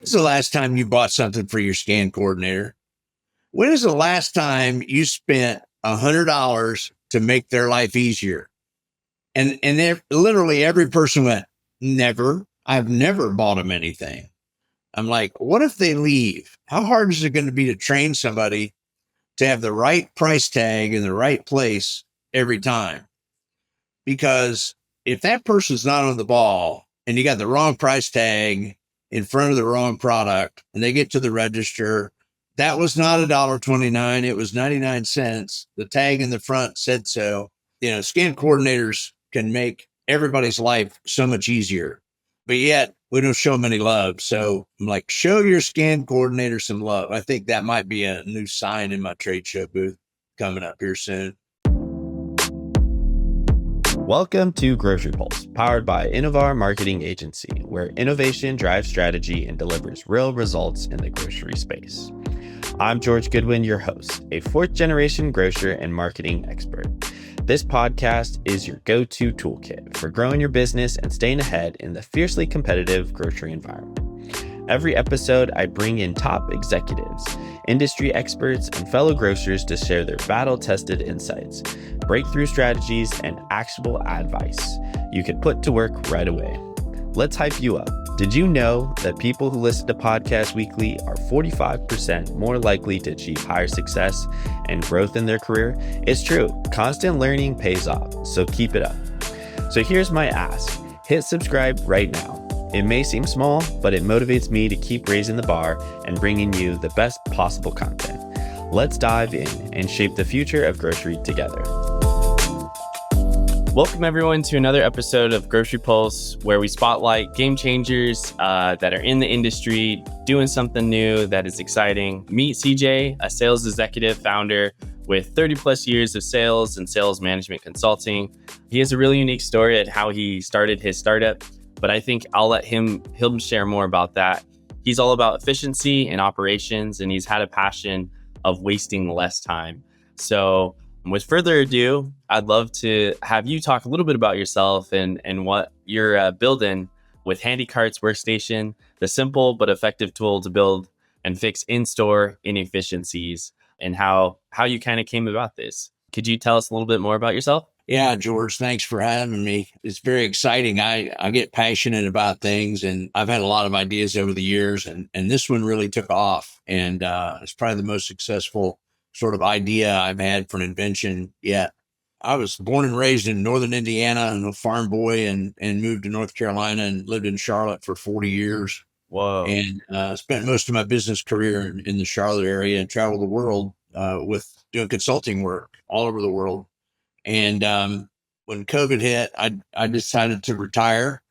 When's the last time you bought something for your scan coordinator? When is the last time you spent $100 to make their life easier? And literally every person went, never. I've never bought them anything. I'm like, what if they leave? How hard is it going to be to train somebody to have the right price tag in the right place every time? Because if that person's not on the ball and you got the wrong price tag in front of the wrong product and they get to the register, that was not $1.29. It was 99 cents. The tag in the front said so. Scan coordinators can make everybody's life so much easier, but yet we don't show them any love. So I'm like, show your scan coordinator some love. I think that might be a new sign in my trade show booth coming up here soon. Welcome to GroceryPulse, powered by Innovar Marketing Agency, where innovation drives strategy and delivers real results in the grocery space. I'm George Goodwin, your host, a fourth-generation grocer and marketing expert. This podcast is your go-to toolkit for growing your business and staying ahead in the fiercely competitive grocery environment. Every episode, I bring in top executives, industry experts, and fellow grocers to share their battle-tested insights, breakthrough strategies, and actionable advice you can put to work right away. Let's hype you up. Did you know that people who listen to podcasts weekly are 45% more likely to achieve higher success and growth in their career? It's true. Constant learning pays off, so keep it up. So here's my ask. Hit subscribe right now. It may seem small, but it motivates me to keep raising the bar and bringing you the best possible content. Let's dive in and shape the future of grocery together. Welcome everyone to another episode of GroceryPulse, where we spotlight game changers that are in the industry, doing something new that is exciting. Meet CJ, a sales executive founder with 30 plus years of sales and sales management consulting. He has a really unique story at how he started his startup, but I think I'll let him share more about that. He's all about efficiency and operations, and he's had a passion of wasting less time. So with further ado, I'd love to have you talk a little bit about yourself and what you're building with HandyCart Workstation, the simple but effective tool to build and fix in-store inefficiencies, and how you kind of came about this. Could you tell us a little bit more about yourself? Yeah, George, thanks for having me. It's very exciting. I get passionate about things, and I've had a lot of ideas over the years, and this one really took off. And it's probably the most successful sort of idea I've had for an invention yet. I was born and raised in northern Indiana. I'm a farm boy and moved to North Carolina and lived in Charlotte for 40 years. Whoa. And spent most of my business career in the Charlotte area and traveled the world with doing consulting work all over the world. And when COVID hit, I decided to retire.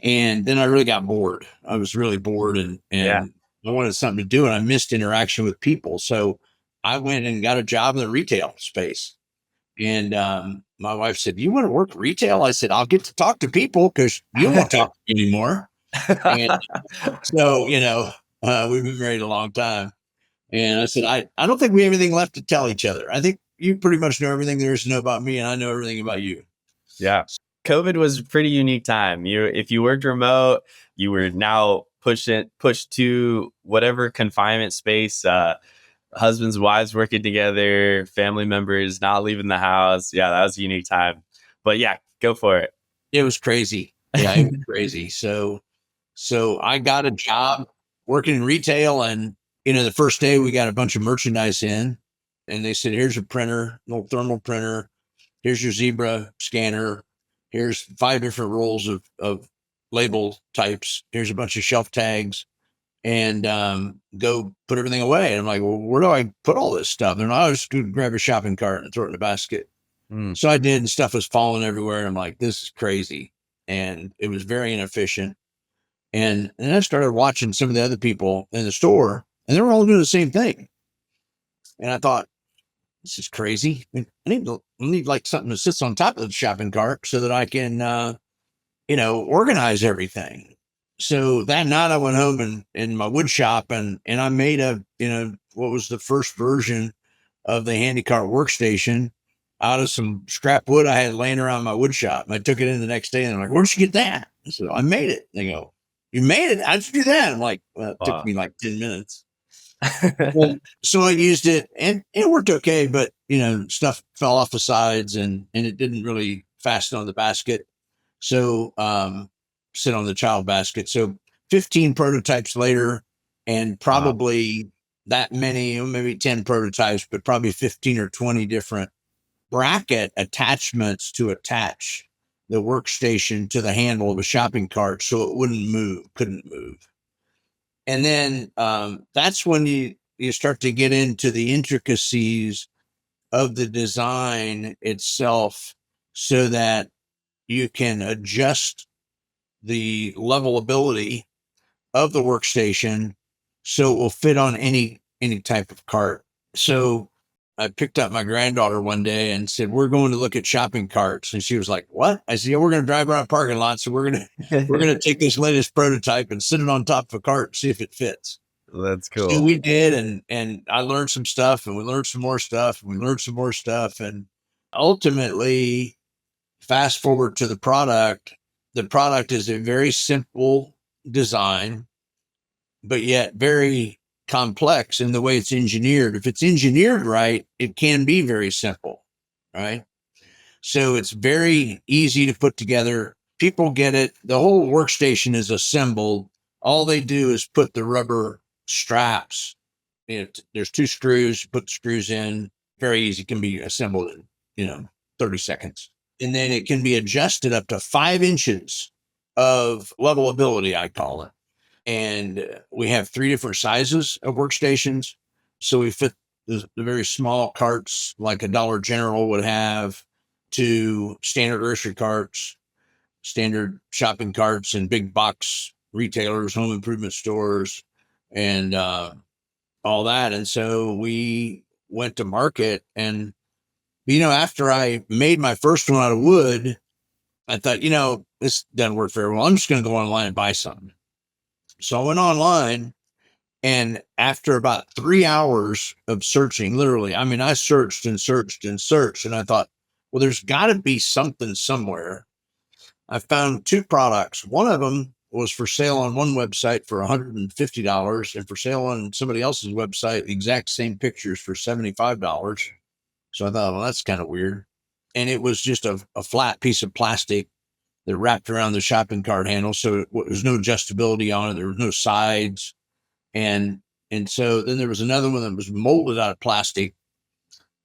And then I really got bored. I was really bored and I wanted something to do, and I missed interaction with people. So I went and got a job in the retail space. And my wife said, "You want to work retail?" I said, "I'll get to talk to people because you won't talk to me anymore." And so, we've been married a long time. And I said, I don't think we have anything left to tell each other. I think you pretty much know everything there is to know about me, and I know everything about you. Yeah. COVID was a pretty unique time. If you worked remote, you were now pushed to whatever confinement space, husbands, wives working together, family members not leaving the house. Yeah, that was a unique time. But yeah, go for it. It was crazy. Yeah, it was crazy. So I got a job working in retail, and the first day we got a bunch of merchandise in, and they said, "Here's a printer, little thermal printer. Here's your Zebra scanner. Here's 5 different rolls of label types. Here's a bunch of shelf tags, and go put everything away." And I'm like, "Well, where do I put all this stuff?" And I was going to grab a shopping cart and throw it in a basket. So I did, and stuff was falling everywhere. And I'm like, "This is crazy." And it was very inefficient. And then I started watching some of the other people in the store, and they were all doing the same thing. And I thought, this is crazy. I need like something that sits on top of the shopping cart so that I can, organize everything. So that night I went home in my wood shop and I made what was the first version of the HandyCart Workstation out of some scrap wood I had laying around my wood shop. And I took it in the next day and I'm like, "Where'd you get that?" I said, "I made it." They go, you made it. How'd you do that? I'm like, well, it took me like 10 minutes. Well, so I used it and it worked okay, but stuff fell off the sides and it didn't really fasten on the basket. So, sit on the child basket. So 15 prototypes later and probably that many, maybe 10 prototypes, but probably 15 or 20 different bracket attachments to attach the workstation to the handle of a shopping cart so it couldn't move. And then that's when you start to get into the intricacies of the design itself so that you can adjust the levelability of the workstation so it will fit on any type of cart. So I picked up my granddaughter one day and said, we're going to look at shopping carts. And she was like, what? I said, yeah, we're going to drive around a parking lot. So we're going to take this latest prototype and sit it on top of a cart and see if it fits. That's cool. So we did. And I learned some stuff and we learned some more stuff and we learned some more stuff. And ultimately, fast forward to the product is a very simple design, but yet very complex in the way it's engineered. If it's engineered right, it can be very simple, right? So it's very easy to put together. People get it. The whole workstation is assembled. All they do is put the rubber straps. There's 2 screws, put the screws in. Very easy, can be assembled in, 30 seconds. And then it can be adjusted up to 5 inches of levelability, I call it. And we have 3 different sizes of workstations. So we fit the very small carts like a Dollar General would have to standard grocery carts, standard shopping carts, and big box retailers, home improvement stores, and all that. And so we went to market and, after I made my first one out of wood, I thought, this doesn't work very well. I'm just going to go online and buy something. So I went online, and after about 3 hours of searching, literally, I searched and searched and searched, and I thought, well, there's got to be something somewhere. I found 2 products. One of them was for sale on one website for $150 and for sale on somebody else's website, the exact same pictures for $75. So I thought, well, that's kind of weird. And it was just a flat piece of plastic that wrapped around the shopping cart handle. So there was no adjustability on it. There was no sides. And so then there was another one that was molded out of plastic.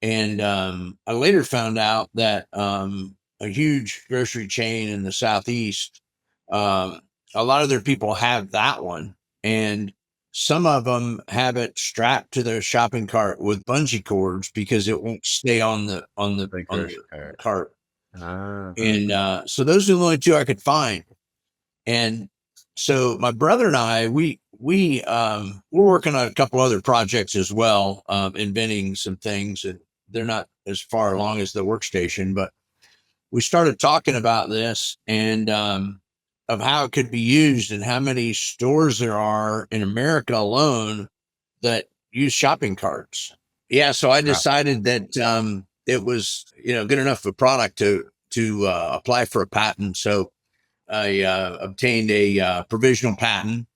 And I later found out that a huge grocery chain in the Southeast, a lot of their people have that one. And some of them have it strapped to their shopping cart with bungee cords because it won't stay on the cart. And so those are the only 2 I could find. And so my brother and I, we're working on a couple other projects as well, inventing some things, and they're not as far along as the workstation, but we started talking about this and of how it could be used and how many stores there are in America alone that use shopping carts. Yeah. So I decided that it was, good enough of a product to apply for a patent. So I obtained a provisional patent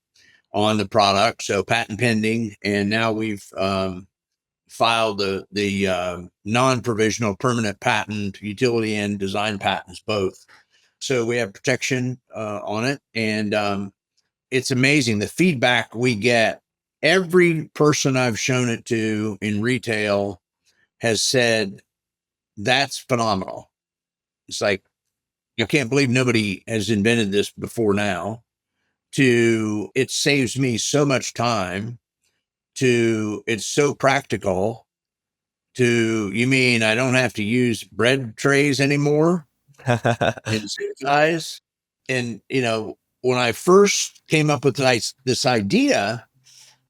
on the product. So patent pending. And now we've filed the non-provisional permanent patent, utility and design patents, both. So we have protection on it. And it's amazing the feedback we get. Every person I've shown it to in retail has said, that's phenomenal. It's like, I can't believe nobody has invented this before now. It saves me so much time. It's so practical. You mean I don't have to use bread trays anymore? And size. And, when I first came up with this idea,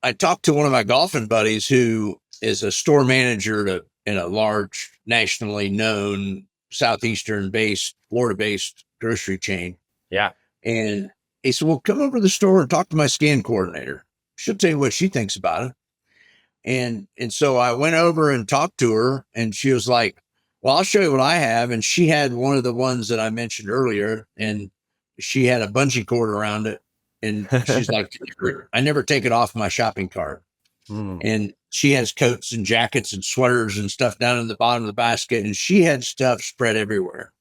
I talked to one of my golfing buddies who is a store manager in a large, nationally known, Southeastern-based, Florida-based grocery chain. Yeah. And he said, well, come over to the store and talk to my scan coordinator. She'll tell you what she thinks about it. And so I went over and talked to her, and she was like, well, I'll show you what I have. And she had one of the ones that I mentioned earlier, and she had a bungee cord around it. And she's like, I never take it off my shopping cart. Mm. And she has coats and jackets and sweaters and stuff down in the bottom of the basket. And she had stuff spread everywhere.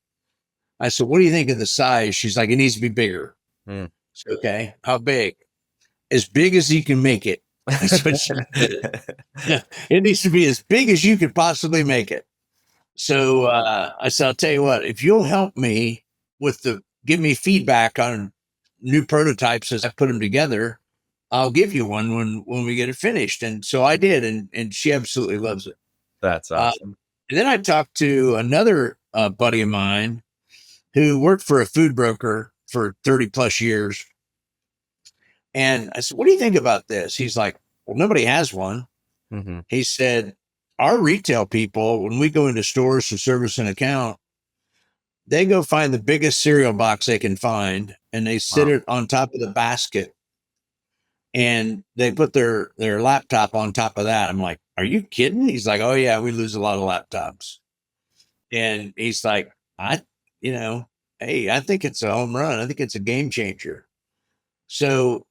I said, what do you think of the size? She's like, it needs to be bigger. Mm. Said, okay. How big? As big as you can make it. That's what she said. It needs to be as big as you could possibly make it. So I said, I'll tell you what, if you'll help me give me feedback on new prototypes as I put them together, I'll give you one when we get it finished. And so I did, and she absolutely loves it. That's awesome. And then I talked to another buddy of mine who worked for a food broker for 30 plus years. And I said, what do you think about this? He's like, well, nobody has one. Mm-hmm. He said, our retail people, when we go into stores to service an account, they go find the biggest cereal box they can find and they sit it on top of the basket and they put their laptop on top of that. I'm like, are you kidding? He's like, oh yeah, we lose a lot of laptops. And he's like, hey, I think it's a home run. I think it's a game changer. So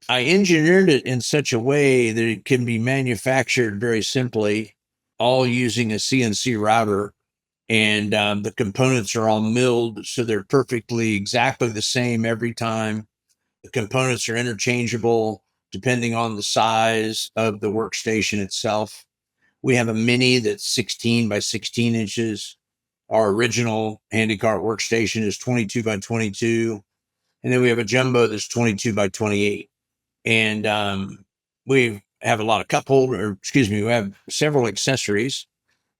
I engineered it in such a way that it can be manufactured very simply, all using a CNC router. And the components are all milled, so they're perfectly exactly the same every time. The components are interchangeable depending on the size of the workstation itself. We have a mini that's 16 by 16 inches. Our original HandyCart Workstation is 22 by 22. And then we have a jumbo that's 22 by 28. And we have a lot of we have several accessories.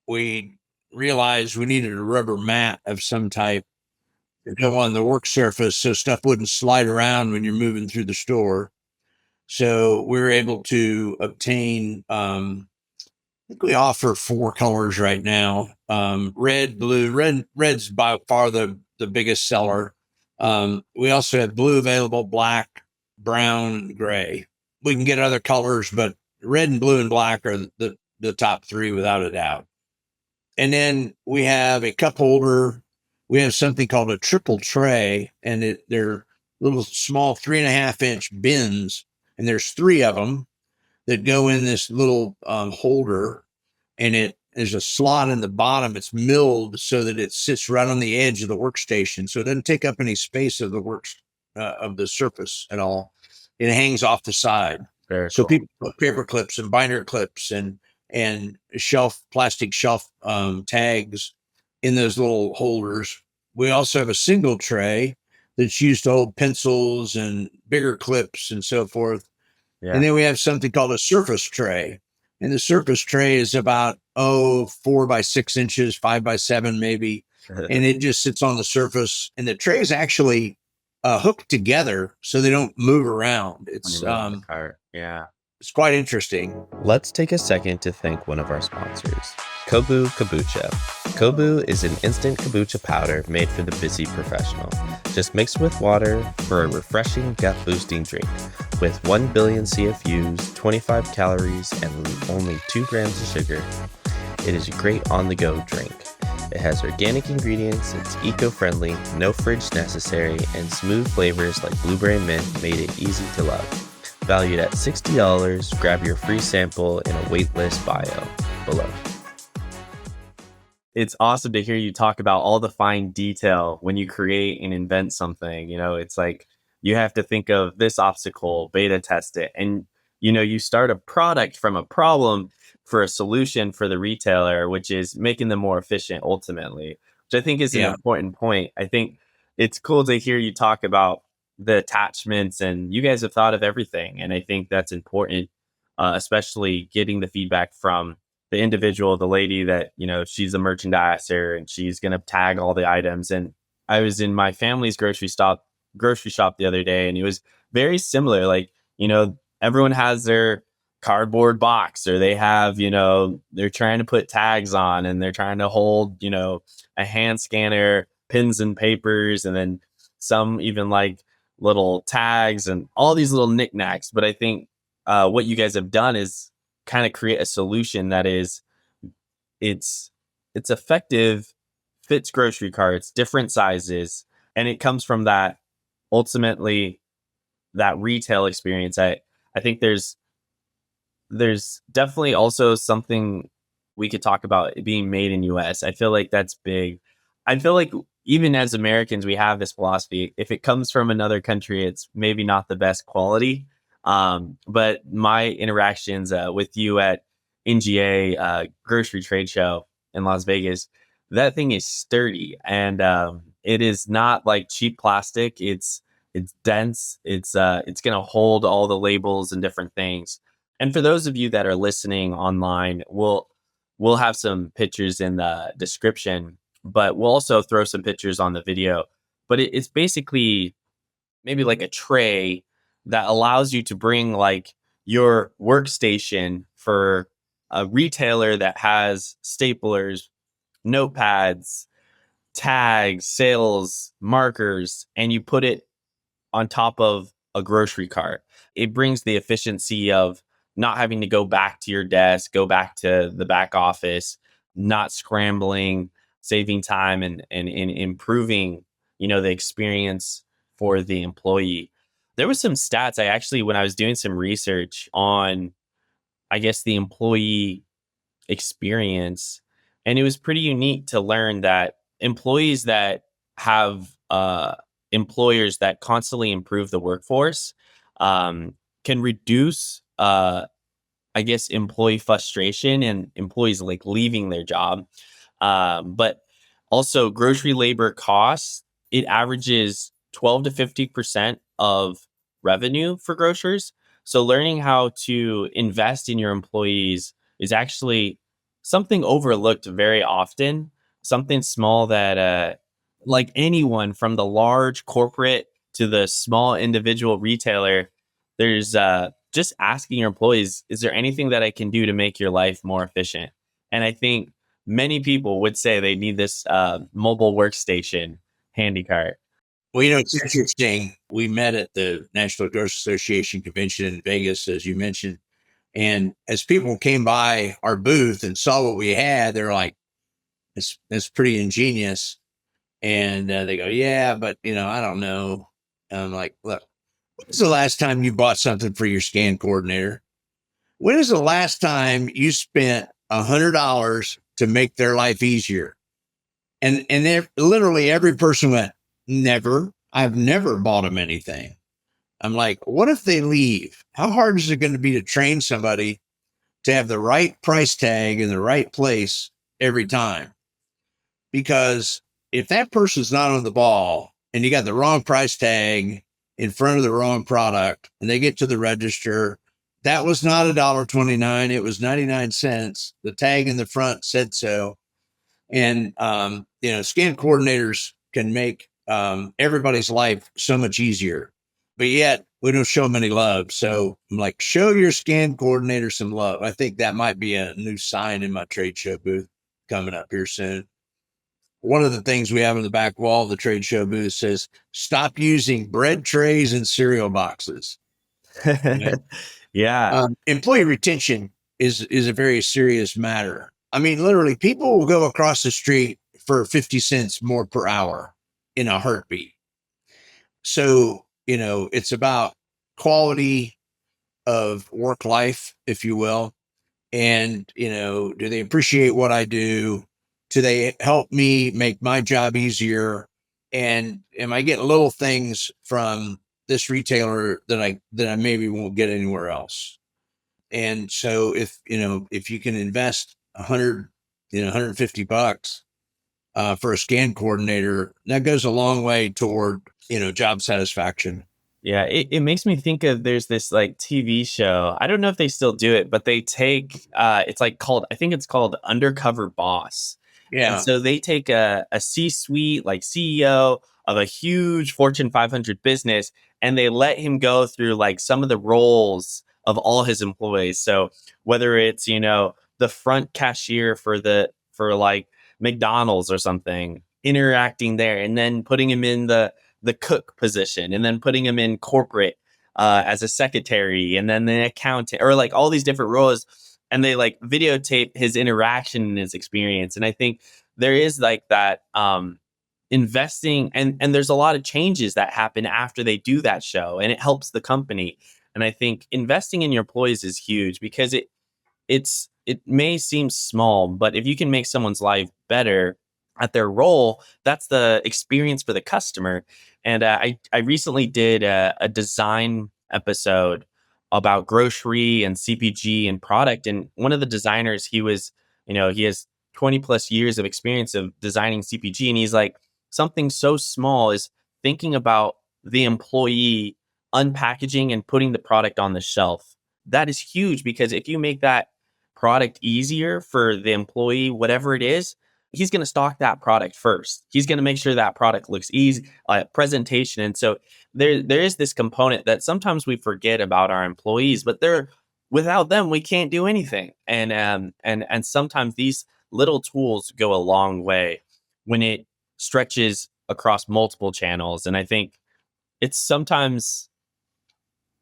We realized we needed a rubber mat of some type to go on the work surface so stuff wouldn't slide around when you're moving through the store. So we were able to obtain, I think we offer 4 colors right now. Red, blue, red's by far the biggest seller. We also have blue available, black, brown, gray. We can get other colors, but red and blue and black are the top 3 without a doubt. And then we have a cup holder. We have something called a triple tray, and they're little small 3.5-inch bins, and there's 3 of them that go in this little holder, and there's a slot in the bottom. It's milled so that it sits right on the edge of the workstation, so it doesn't take up any space of the surface at all. It hangs off the side. Very So cool. people put paper clips and binder clips and plastic shelf tags in those little holders. We also have a single tray that's used to hold pencils and bigger clips and so forth. Yeah. And then we have something called a surface tray. And the surface tray is about 4 by 6 inches, 5 by 7 maybe. And it just sits on the surface. And the tray is actually hooked together so they don't move around. It's yeah. It's quite interesting. Let's take a second to thank one of our sponsors, Kobu Kombucha. Kobu is an instant kombucha powder made for the busy professional. Just mix with water for a refreshing gut-boosting drink with 1 billion CFUs, 25 calories, and only 2 grams of sugar. It is a great on-the-go drink. It has organic ingredients, it's eco-friendly, no fridge necessary, and smooth flavors like blueberry mint made it easy to love. Valued at $60, grab your free sample in a waitlist bio below. It's awesome to hear you talk about all the fine detail when you create and invent something. You know, it's like you have to think of this obstacle, beta test it, and you start a product from a problem for a solution for the retailer, which is making them more efficient ultimately, which I think is an important point. I think it's cool to hear you talk about the attachments, and you guys have thought of everything. And I think that's important, especially getting the feedback from the individual, the lady that, she's a merchandiser and she's going to tag all the items. And I was in my family's grocery shop the other day, and it was very similar. Like, everyone has their cardboard box, or they have, they're trying to put tags on, and they're trying to hold, a hand scanner, pens and papers, and then some even like little tags and all these little knickknacks. But I think what you guys have done is kind of create a solution that is, it's effective, fits grocery carts, different sizes, and it comes from that ultimately that retail experience. I think there's definitely also something we could talk about being made in US. I feel like that's big. I feel like even as Americans, we have this philosophy. If it comes from another country, it's maybe not the best quality. But my interactions with you at NGA grocery trade show in Las Vegas, that thing is sturdy, and it is not like cheap plastic. It's dense. It's gonna hold all the labels and different things. And for those of you that are listening online, we'll have some pictures in the description, but we'll also throw some pictures on the video. But it's basically maybe like a tray that allows you to bring like your workstation for a retailer that has staplers, notepads, tags, sales, markers, and you put it on top of a grocery cart. It brings the efficiency of not having to go back to your desk, go back to the back office, not scrambling, saving time and improving, the experience for the employee. There was some stats I actually when I was doing some research on I guess the employee experience. And it was pretty unique to learn that employees that have employers that constantly improve the workforce can reduce, I guess, employee frustration and employees like leaving their job. But also, grocery labor costs, it averages 12 to 50% of revenue for grocers. So, learning how to invest in your employees is actually something overlooked very often, something small that, like anyone from the large corporate to the small individual retailer, there's just asking your employees, is there anything that I can do to make your life more efficient? And I think many people would say they need this mobile workstation HandyCart. Well, it's interesting. We met at the National Grocery Association convention in Vegas, as you mentioned. And as people came by our booth and saw what we had, they're like, it's pretty ingenious. And they go, yeah, but, I don't know. And I'm like, look, when's the last time you bought something for your scan coordinator? When is the last time you spent $100 to make their life easier? And literally every person went, never. I've never bought them anything. I'm like, what if they leave? How hard is it going to be to train somebody to have the right price tag in the right place every time? Because if that person's not on the ball and you got the wrong price tag in front of the wrong product and they get to the register, that was not $1.29. It was 99 cents. The tag in the front said so. And, scan coordinators can make everybody's life so much easier, but yet we don't show them any love. So I'm like, show your scan coordinator some love. I think that might be a new sign in my trade show booth coming up here soon. One of the things we have in the back wall of the trade show booth says, stop using bread trays and cereal boxes. Right? Yeah. Employee retention is a very serious matter. I mean, literally, people will go across the street for 50 cents more per hour in a heartbeat. So, it's about quality of work life, if you will. And, do they appreciate what I do? Do they help me make my job easier? And am I getting little things from this retailer that I maybe won't get anywhere else? And so if you can invest 150 bucks for a scan coordinator, that goes a long way toward, job satisfaction. Yeah, it makes me think of there's this like TV show. I don't know if they still do it, but they take it's like called I think it's called Undercover Boss. And Yeah. so they take a C-suite like CEO of a huge Fortune 500 business and they let him go through like some of the roles of all his employees. So whether it's, the front cashier for like McDonald's or something, interacting there and then putting him in the cook position and then putting him in corporate as a secretary and then the accountant or like all these different roles and they like videotape his interaction and his experience. And I think there is like that investing, and there's a lot of changes that happen after they do that show, and it helps the company. And I think investing in your employees is huge because it may seem small, but if you can make someone's life better at their role, that's the experience for the customer. And I recently did a design episode about grocery and CPG and product, and one of the designers, he has 20 plus years of experience of designing CPG, and he's like, something so small is thinking about the employee unpackaging and putting the product on the shelf. That is huge because if you make that product easier for the employee, whatever it is, he's going to stock that product first. He's going to make sure that product looks easy, presentation. And so there is this component that sometimes we forget about our employees, but without them, we can't do anything. And sometimes these little tools go a long way when it stretches across multiple channels. And it's sometimes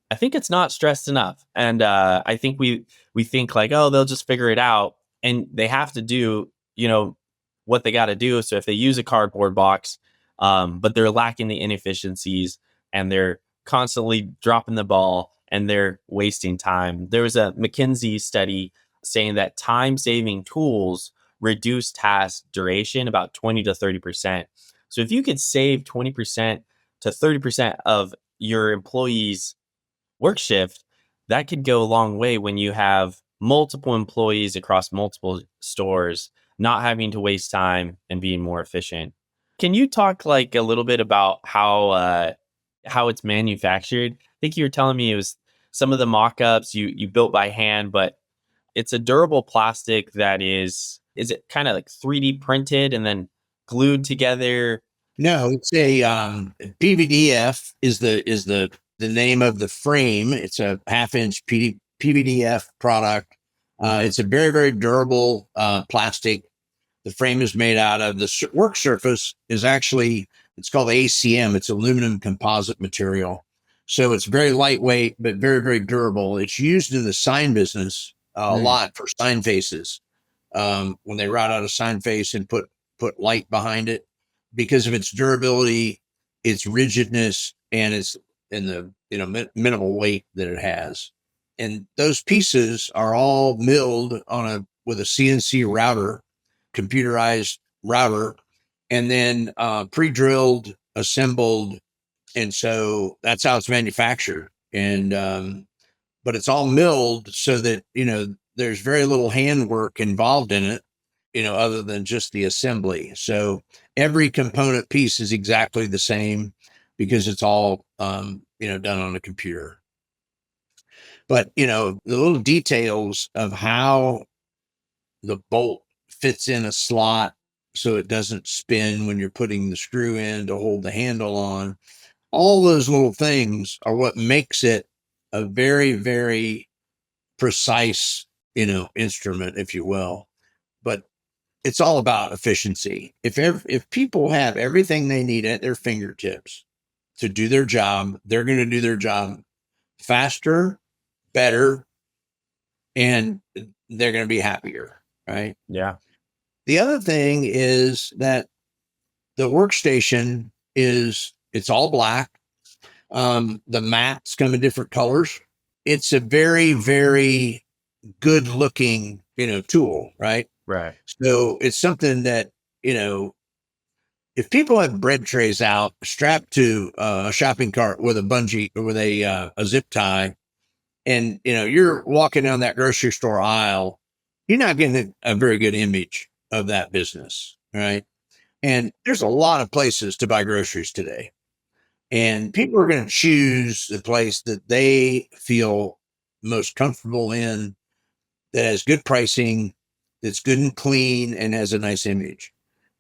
I think it's not stressed enough. And I think we think like, oh, they'll just figure it out. And they have to do, what they got to do. So if they use a cardboard box, but they're lacking the inefficiencies and they're constantly dropping the ball and they're wasting time. There was a McKinsey study saying that time saving tools reduce task duration about 20 to 30%. So if you could save 20% to 30% of your employees' work shift, that could go a long way when you have multiple employees across multiple stores, not having to waste time and being more efficient. Can you talk like a little bit about how it's manufactured? I think you were telling me it was some of the mock-ups you built by hand, but it's a durable plastic that is it kind of like 3D printed and then glued together? No, it's a PVDF is the name of the frame. It's a half-inch PVDF product. It's a very, very durable plastic. The frame is made out of the work surface is actually, it's called ACM. It's aluminum composite material. So it's very lightweight, but very, very durable. It's used in the sign business a lot for sign faces. When they route out a sign face and put light behind it, because of its durability, its rigidness, and the minimal weight that it has. And those pieces are all milled with a CNC router, computerized router, and then pre-drilled, assembled, and so that's how it's manufactured. And but it's all milled so that there's very little handwork involved in it, other than just the assembly. So every component piece is exactly the same because it's all done on a computer. But the little details of how the bolt fits in a slot so it doesn't spin when you're putting the screw in to hold the handle on, all those little things are what makes it a very, very precise, instrument, if you will. But it's all about efficiency. If people have everything they need at their fingertips to do their job, they're going to do their job faster, better, and they're going to be happier, right? Yeah. The other thing is that the workstation it's all black. The mats come in different colors. It's a very, very good looking, tool, right? Right. So it's something that, if people have bread trays out strapped to a shopping cart with a bungee or with a zip tie, and you're walking down that grocery store aisle, you're not getting a very good image of that business, right? And there's a lot of places to buy groceries today, and people are going to choose the place that they feel most comfortable in, that has good pricing, that's good and clean, and has a nice image.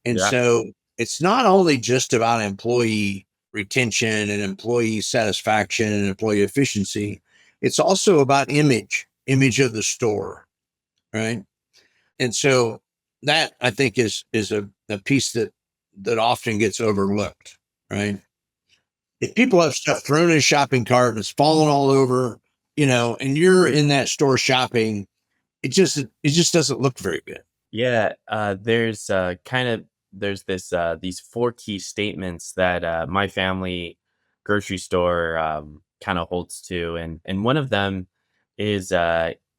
And Yeah. so it's not only just about employee retention and employee satisfaction and employee efficiency. It's also about image of the store, right? And so that, I think, is a piece that often gets overlooked, right? If people have stuff thrown in a shopping cart and it's falling all over, and you're in that store shopping, it just doesn't look very good. Yeah. There's kind of there's this these four key statements that my family grocery store kind of holds to, and one of them is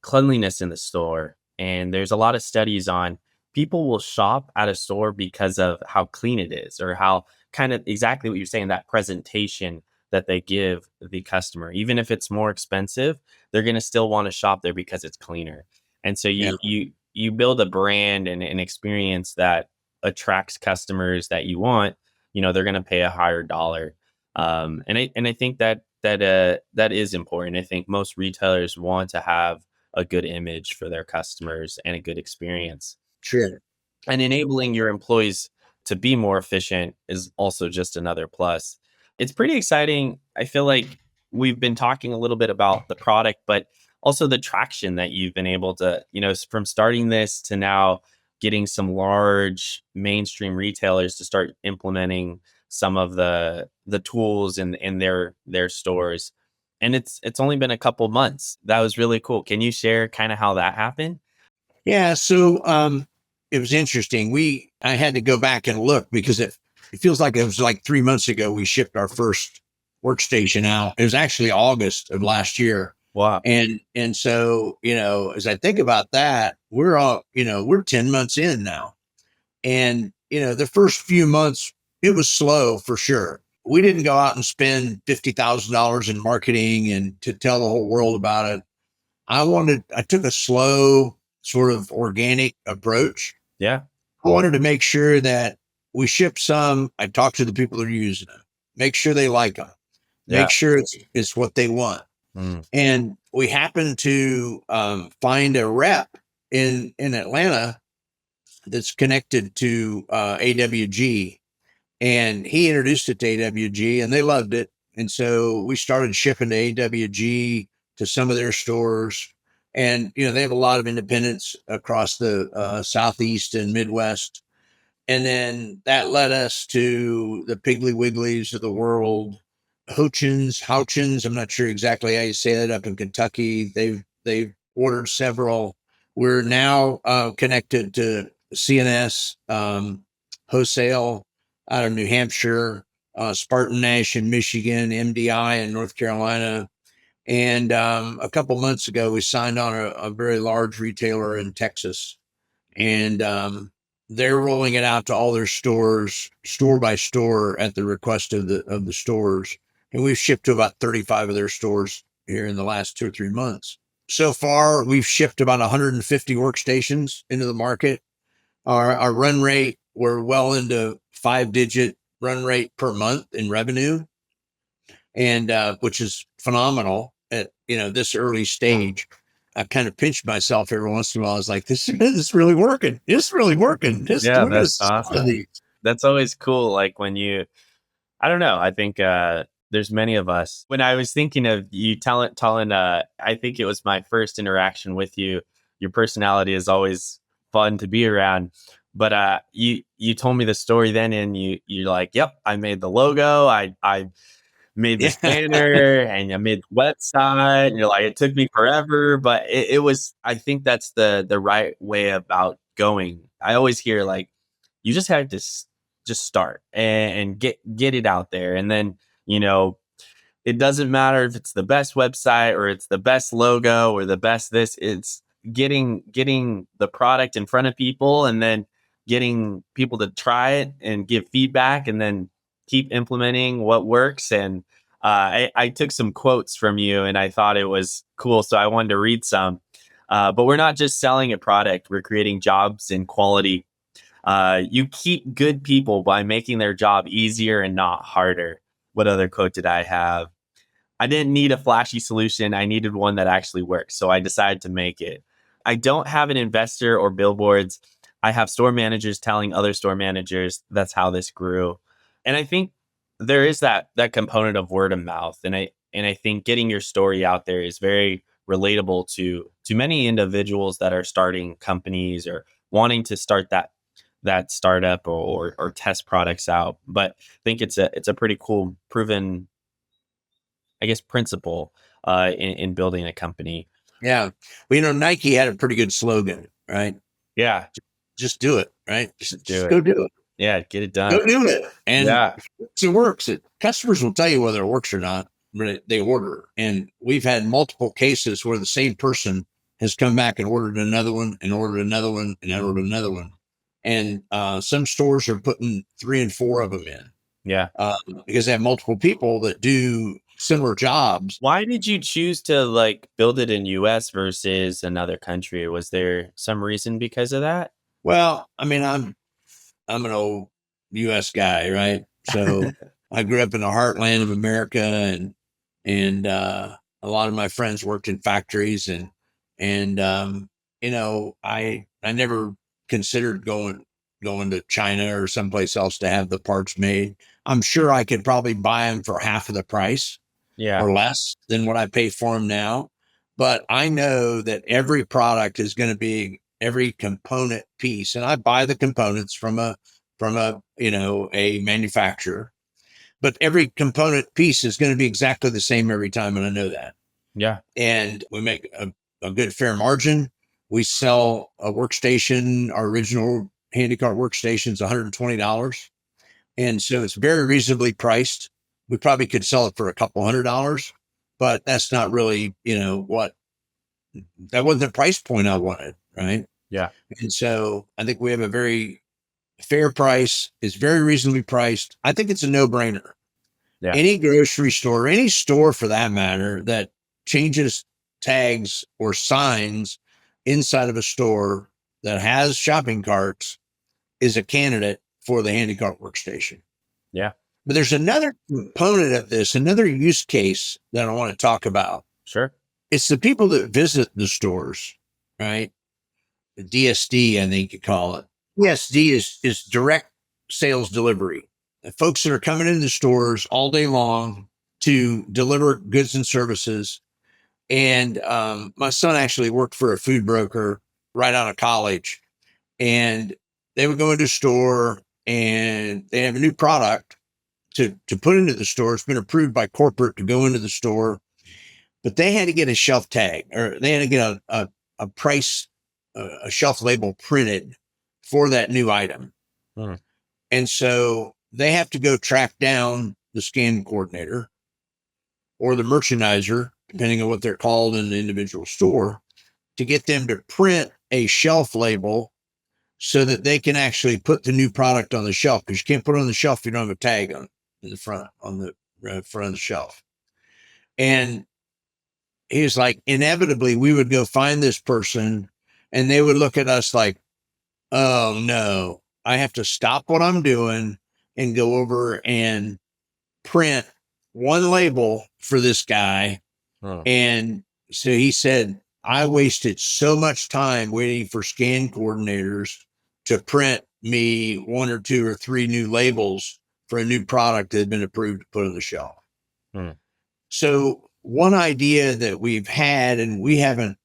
cleanliness in the store. And there's a lot of studies on people will shop at a store because of how clean it is, or how kind of exactly what you're saying, that presentation that they give the customer. Even if it's more expensive, they're going to still want to shop there because it's cleaner. And so Yeah, you build a brand and an experience that attracts customers that you want. They're going to pay a higher dollar. And I think that is important. I think most retailers want to have a good image for their customers and a good experience. sure. And enabling your employees to be more efficient is also just another plus. It's pretty exciting. I feel like we've been talking a little bit about the product, but also the traction that you've been able to, from starting this to now getting some large mainstream retailers to start implementing some of the tools in their stores. And it's only been a couple months. That was really cool. Can you share kind of how that happened? Yeah. So it was interesting. I had to go back and look because it feels like it was like 3 months ago we shipped our first workstation out. It was actually August of last year. Wow. And so, as I think about that, we're 10 months in now. And, the first few months, it was slow for sure. We didn't go out and spend $50,000 in marketing and to tell the whole world about it. I took a slow, sort of organic approach. Yeah. I wanted to make sure that we ship some. I talked to the people that are using them, make sure they like them, Yeah. make sure it's what they want. Mm. And we happened to find a rep in Atlanta that's connected to AWG, and he introduced it to AWG, and they loved it. And so we started shipping to AWG to some of their stores. And they have a lot of independents across the Southeast and Midwest. And then that led us to the Piggly Wigglies of the world, Houchins. I'm not sure exactly how you say that up in Kentucky. They've ordered several. We're now connected to CNS wholesale out of New Hampshire, Spartan Nash in Michigan, MDI in North Carolina. And a couple months ago, we signed on a very large retailer in Texas, and they're rolling it out to all their stores, store by store, at the request of the stores. And we've shipped to about 35 of their stores here in the last 2 or 3 months. So far, we've shipped about 150 workstations into the market. Our run rate, we're well into 5-digit run rate per month in revenue, and which is phenomenal at this early stage. I kind of pinch myself every once in a while. I was like, this is really working. It's really working. Yeah, We're gonna that's sell awesome. these. That's always cool. Like when I don't know. I think there's many of us. When I was thinking of you telling, I think it was my first interaction with you. Your personality is always fun to be around. But you told me the story then, and you're like, yep, I made the logo. I made this Yeah. banner, and I made the website, and you're like, it took me forever, but it was, I think that's the right way about going. I always hear like, you just have to just start and get it out there. And then, you know, it doesn't matter if it's the best website or it's the best logo or the best this, it's getting the product in front of people, and then getting people to try it and give feedback, and then keep implementing what works. And I took some quotes from you and I thought it was cool, so I wanted to read some. But we're not just selling a product, we're creating jobs and quality. You keep good people by making their job easier and not harder. What other quote did I have? I didn't need a flashy solution. I needed one that actually works. So I decided to make it. I don't have an investor or billboards. I have store managers telling other store managers. That's how this grew. And I think there is that component of word of mouth. And I think getting your story out there is very relatable to many individuals that are starting companies or wanting to start that startup or test products out. But I think it's a pretty cool proven, I guess, principle in building a company. Yeah. Well, Nike had a pretty good slogan, right? Yeah, Just do it, right? just do Just it. go do it. Yeah, get it Go done. do it. And Yeah. it works. Customers will tell you whether it works or not when they order. And we've had multiple cases where the same person has come back and ordered another one and ordered another one and ordered another one. And some stores are putting 3 and 4 of them in Yeah. because they have multiple people that do similar jobs. Why did you choose to like build it in US versus another country? Was there some reason because of that? Well, I mean, I'm an old U.S. guy, right? So I grew up in the heartland of America, and a lot of my friends worked in factories, and I never considered going to China or someplace else to have the parts made. I'm sure I could probably buy them for half of the price Yeah. or less than what I pay for them now. But I know that every product is going to be every component piece, and I buy the components from a manufacturer. But every component piece is going to be exactly the same every time, and I know that. Yeah. And we make a good fair margin. We sell a workstation, our original HandyCart workstation is $120. And so it's very reasonably priced. We probably could sell it for a couple $100, but that's not really, that wasn't the price point I wanted. Right. Yeah. And so I think we have a very fair price. It's very reasonably priced. I think it's a no brainer. Yeah. Any grocery store, any store for that matter, that changes tags or signs inside of a store that has shopping carts is a candidate for the HandyCart workstation. Yeah. But there's another component of this, another use case that I want to talk about. Sure. It's the people that visit the stores, right? The DSD, I think you call it. DSD is direct sales delivery. The folks that are coming into the stores all day long to deliver goods and services. And my son actually worked for a food broker right out of college. And they would go into a store and they have a new product to put into the store. It's been approved by corporate to go into the store, but they had to get a shelf tag or they had to get a price, a shelf label printed for that new item. Hmm. And so they have to go track down the scan coordinator or the merchandiser, depending on what they're called in the individual store, to get them to print a shelf label so that they can actually put the new product on the shelf, because you can't put it on the shelf if you don't have a tag in the front, on the front of the shelf. And he was like, inevitably, we would go find this person and they would look at us like, oh no, I have to stop what I'm doing and go over and print one label for this guy. Hmm. And so he said, I wasted so much time waiting for scan coordinators to print me 1 or 2 or 3 new labels for a new product that had been approved to put on the shelf. Hmm. So one idea that we've had, and we haven't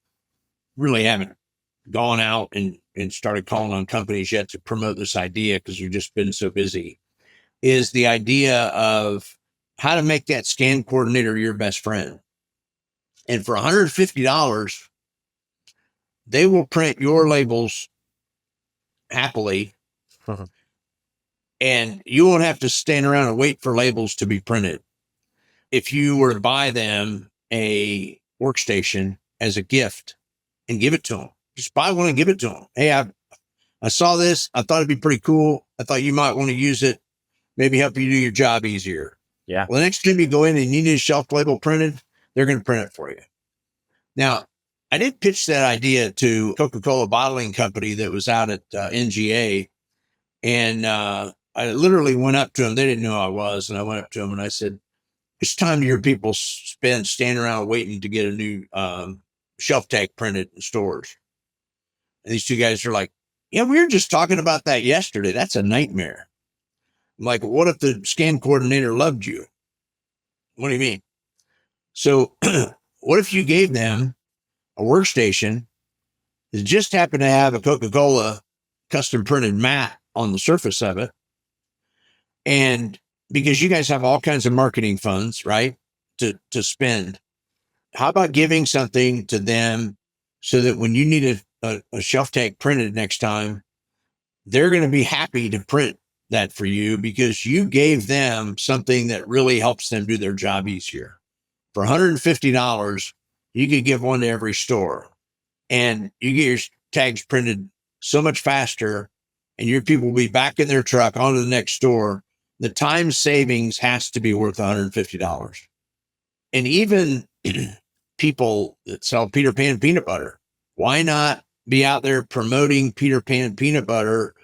gone out and started calling on companies yet to promote this idea because we've just been so busy, is the idea of how to make that scan coordinator your best friend. And for $150, they will print your labels happily, and you won't have to stand around and wait for labels to be printed. If you were to buy them a workstation as a gift and give it to them, just buy one and give it to them. Hey, I saw this. I thought it'd be pretty cool. I thought you might want to use it, maybe help you do your job easier. Yeah. Well, the next time you go in and you need a shelf label printed, they're going to print it for you. Now, I did pitch that idea to Coca-Cola bottling company that was out at NGA. And I literally went up to them. They didn't know who I was. And I went up to them and I said, it's time to hear people standing around waiting to get a new shelf tag printed in stores. And these two guys are like, yeah, we were just talking about that yesterday. That's a nightmare. I'm like, what if the scan coordinator loved you? What do you mean? So what if you gave them a workstation that just happened to have a Coca-Cola custom printed mat on the surface of it? And because you guys have all kinds of marketing funds, right, to spend, how about giving something to them so that when you need a shelf tag printed next time, they're going to be happy to print that for you because you gave them something that really helps them do their job easier. For $150, you could give one to every store and you get your tags printed so much faster and your people will be back in their truck on to the next store. The time savings has to be worth $150. And even people that sell Peter Pan peanut butter, why not be out there promoting Peter Pan peanut butter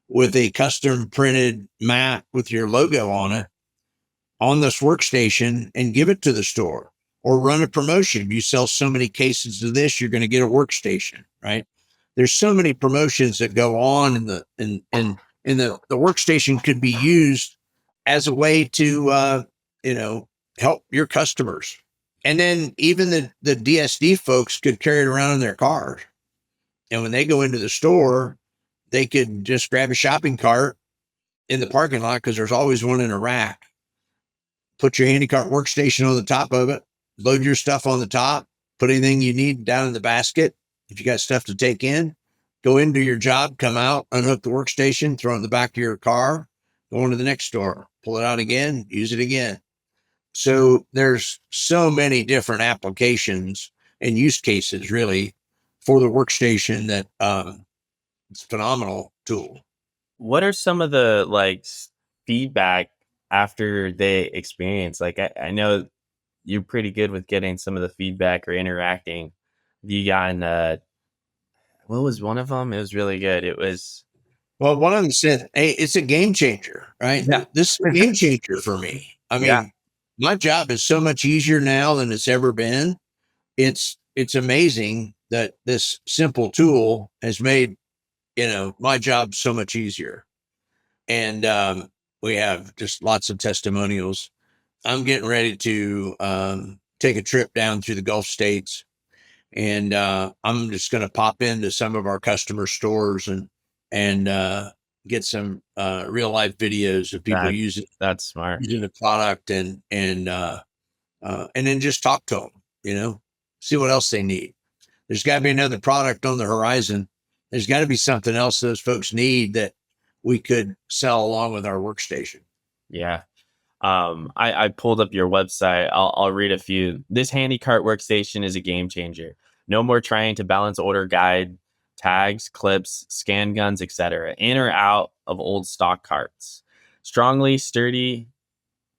with a custom printed mat with your logo on it on this workstation and give it to the store or run a promotion. You sell so many cases of this, you're going to get a workstation, right? There's so many promotions that go on the workstation could be used as a way to, help your customers. And then even the DSD folks could carry it around in their cars. And when they go into the store, they could just grab a shopping cart in the parking lot because there's always one in a rack. Put your HandyCart Workstation on the top of it, load your stuff on the top, put anything you need down in the basket. If you got stuff to take in, go into your job, come out, unhook the workstation, throw it in the back of your car, go into the next store, pull it out again, use it again. So there's so many different applications and use cases really for the workstation that it's a phenomenal tool. What are some of the feedback after they experience? I know you're pretty good with getting some of the feedback or interacting. You got in what was one of them? It was really good. It was Well, one of them said, "Hey, it's a game changer, right? yeah, This is a game changer for me. I yeah, mean, my job is so much easier now than it's ever been. It's amazing that this simple tool has made, my job so much easier." And we have just lots of testimonials. I'm getting ready to take a trip down through the Gulf states, and I'm just going to pop into some of our customer stores and get some real life videos of people that using that's smart. the product and then just talk to them. See what else they need. There's got to be another product on the horizon. There's got to be something else those folks need that we could sell along with our workstation. Yeah. I pulled up your website. I'll read a few. This HandyCart Workstation is a game changer. No more trying to balance order guide, tags, clips, scan guns, etc. in or out of old stock carts. Strongly, sturdy,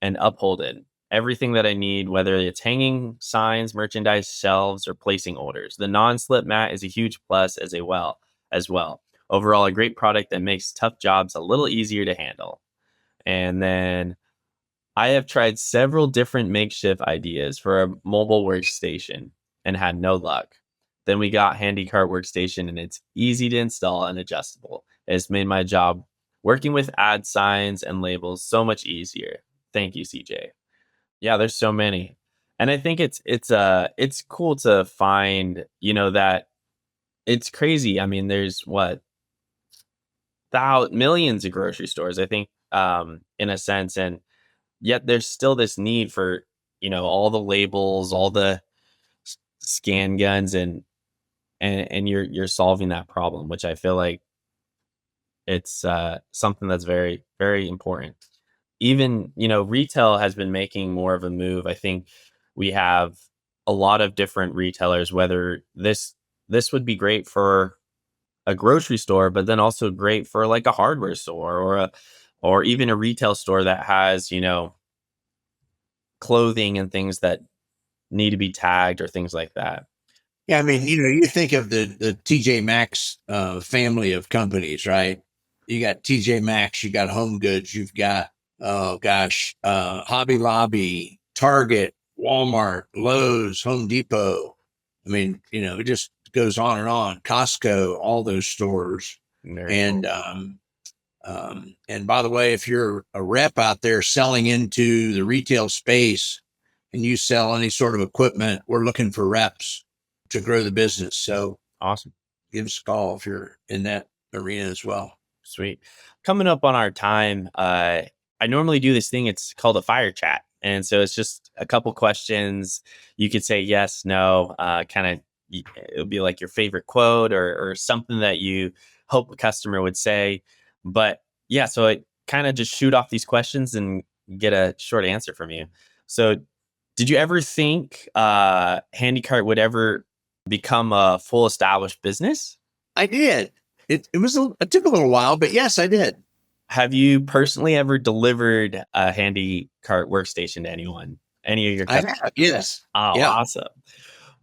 and upholded. Everything that I need, whether it's hanging signs, merchandise shelves, or placing orders. The non-slip mat is a huge plus as well. Overall, a great product that makes tough jobs a little easier to handle. And then I have tried several different makeshift ideas for a mobile workstation and had no luck. Then we got HandyCart Workstation and it's easy to install and adjustable. It's made my job working with ad signs and labels so much easier. Thank you, CJ. Yeah, there's so many. And I think it's cool to find, that it's crazy. I mean, there's millions of grocery stores, I think, in a sense, and yet there's still this need for all the labels, all the scan guns, and you're solving that problem, which I feel like it's something that's very, very important. Even retail has been making more of a move. I think we have a lot of different retailers, whether this would be great for a grocery store, but then also great for like a hardware store or even a retail store that has clothing and things that need to be tagged or things like that. Yeah, I mean, you think of the TJ Maxx family of companies, right? You got TJ Maxx, you got Home Goods, you've got Hobby Lobby, Target, Walmart, Lowe's, Home Depot. I mean, it just goes on and on. Costco, all those stores, Very and cool. and by the way, if you're a rep out there selling into the retail space and you sell any sort of equipment, we're looking for reps to grow the business. So Awesome. give us a call if you're in that arena as well. Sweet. Coming up on our time, I normally do this thing. It's called a fire chat. And so it's just a couple questions. You could say yes, no, kind of, it would be like your favorite quote or something that you hope a customer would say. But yeah, so kind of just shoot off these questions and get a short answer from you. So did you ever think HandyCart would ever become a full established business? I did. It took a little while, but yes, I did. Have you personally ever delivered a HandyCart workstation to anyone? Any of your I customers? have, yes. Oh, Yeah. awesome.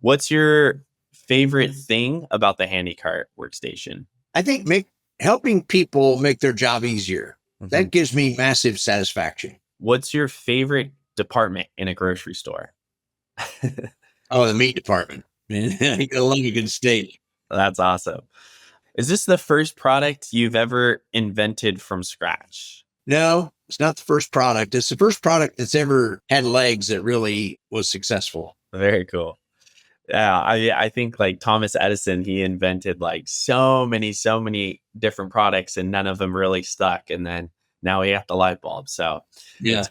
What's your favorite thing about the HandyCart workstation? I think helping people make their job easier. Mhm. That gives me massive satisfaction. What's your favorite department in a grocery store? Oh, the meat department. Man, I love a good steak. That's awesome. Is this the first product you've ever invented from scratch? No, it's not the first product. It's the first product that's ever had legs that really was successful. Very cool. Yeah, I think like Thomas Edison, he invented like so many different products, and none of them really stuck. And then now we have the light bulb. So Yeah.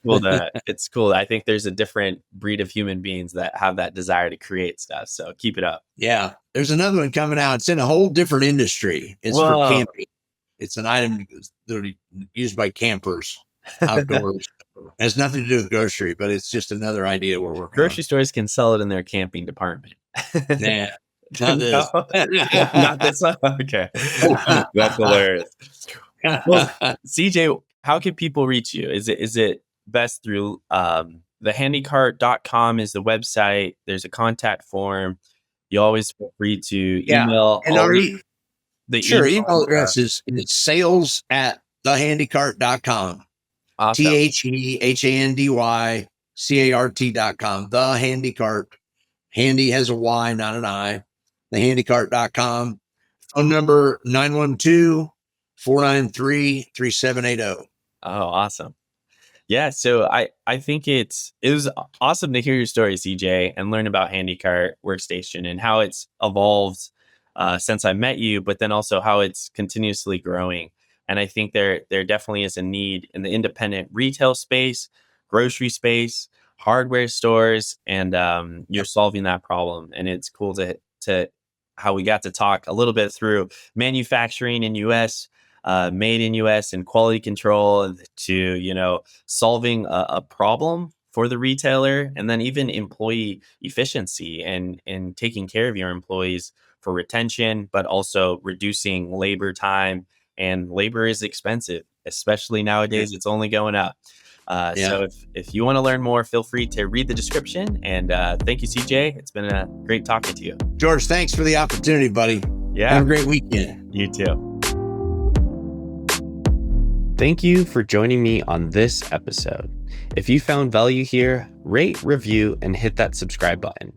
it's cool. I think there's a different breed of human beings that have that desire to create stuff. So keep it up. Yeah. There's another one coming out. It's in a whole different industry. It's for Whoa. camping. It's an item that are used by campers outdoors. It has nothing to do with grocery, but it's just another idea we're working Grocery stores can sell it in their camping department. on. Nah, not this. Not this one? Okay. That's hilarious. Well, CJ, how can people reach you? Is it best through the handycart.com is the website. There's a contact form. You always feel free to email. And Sure. email address is sales@thehandycart.com. Awesome. TheHandyCart.com. The HandyCart. Handy has a Y, not an I. Thehandycart.com. Phone number 912-493-3780. Oh, awesome. Yeah, so I think it was awesome to hear your story, CJ, and learn about HandyCart Workstation and how it's evolved since I met you, but then also how it's continuously growing. And I think there definitely is a need in the independent retail space, grocery space, hardware stores, and you're solving that problem. And it's cool to how we got to talk a little bit through manufacturing in US, made in US, and quality control to solving a problem for the retailer, and then even employee efficiency and taking care of your employees for retention, but also reducing labor time. And labor is expensive, especially nowadays. It's only going up. So if you want to learn more, feel free to read the description. And thank you, CJ. It's been a great talking to you. George, thanks for the opportunity, buddy. Yeah. Have a great weekend. You too. Thank you for joining me on this episode. If you found value here, rate, review, and hit that subscribe button.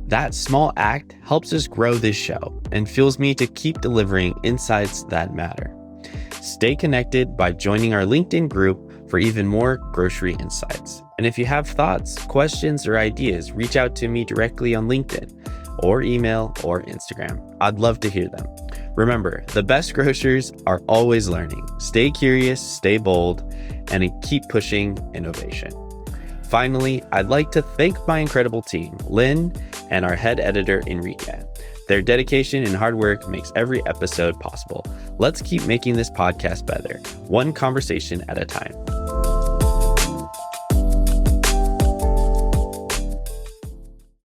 That small act helps us grow this show and fuels me to keep delivering insights that matter. Stay connected by joining our LinkedIn group for even more grocery insights. And if you have thoughts, questions, or ideas, reach out to me directly on LinkedIn or email or Instagram. I'd love to hear them. Remember, the best grocers are always learning. Stay curious, stay bold, and keep pushing innovation. Finally, I'd like to thank my incredible team, Lynn and our head editor, Enrique. Their dedication and hard work makes every episode possible. Let's keep making this podcast better, one conversation at a time.